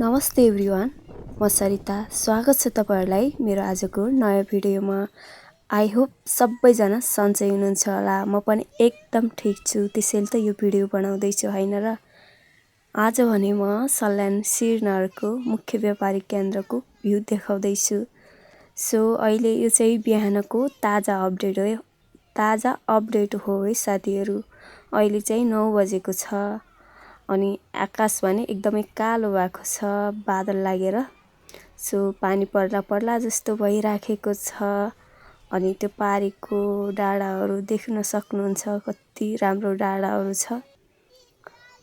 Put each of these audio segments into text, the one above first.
नमस्ते एभ्रिवान, म सरिता। स्वागत छ तपाईहरुलाई मेरो आजको नयाँ भिडियोमा। आई होप सबैजना सन्चै हुनुहुन्छ होला। म पनि एकदम ठीक छु, त्यसैले त यो भिडियो बनाउँदै छु हैन र। आज भने म सल्यान श्रीनगरको मुख्य व्यापारिक केन्द्रको भ्यू देखाउँदै छु। सो अहिले यो चाहिँ बिहानको ताजा अपडेट हो है साथीहरु। अहिले चाहिँ 9 बजेको छ अनि आकाश भने एकदमै कालो भएको छ बादल लागेर। सो पानी पर्ला जस्तो भइराखेको छ अनि त्यो पारीको डाँडाहरु देख्न सक्नुहुन्छ, कति राम्रो डाँडाहरु छ।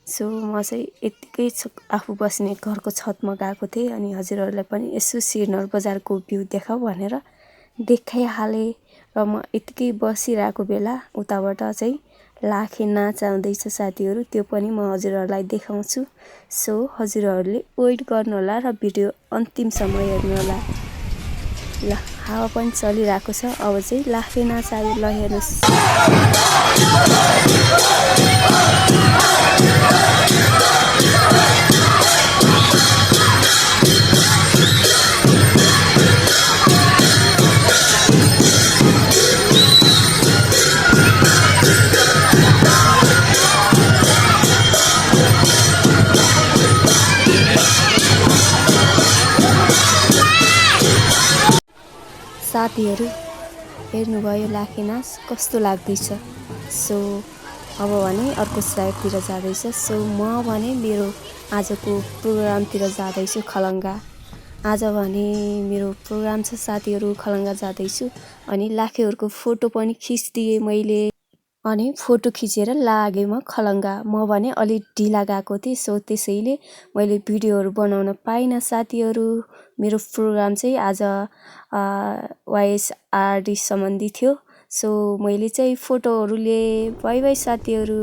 सो म चाहिँ यतिकै आफू बस्ने घरको छतमा गएको थिएँ अनि हजुरहरुलाई पनि यसो श्रीनगर बजारको भ्यू देखाऊ भनेर देखाइहाले। र म यतिकै बसिरहेको बेला उताबाट चाहिँ लाखे नाच आउँदैछ साथीहरु, त्यो पनि म हजुरहरुलाई देखाउँछु। सो हजुरहरुले वेट गर्नु होला र भिडियो अन्तिमसम्म हेर्नु होला। ल हावा पनि चलिरहेको छ, अब चाहिँ लाखे नाच आयो, ल हेर्नुस्। साथीहरु हेर्नुभयो लाखे नाच कस्तो लाग्दैछ। सो अब भने अर्को साइडतिर जाँदैछ। सो म भने मेरो आजको प्रोग्रामतिर जाँदैछु खलङ्गा। आज भने मेरो प्रोग्राम छ साथीहरु, खलङ्गा जाँदैछु अनि लाखेहरुको फोटो पनि खिच्दिए मैले अनि फोटो खिचेर लागे म खलङ्गा। म भने अलि ढिला गएको थिएँ, सो त्यसैले मैले भिडियोहरु बनाउन पाइन साथीहरु। मेरो प्रोग्राम चाहिँ आज YSRD सम्बन्धी थियो। सो मैले चाहिँ फोटोहरु लिए। बाइ बाइ साथीहरु।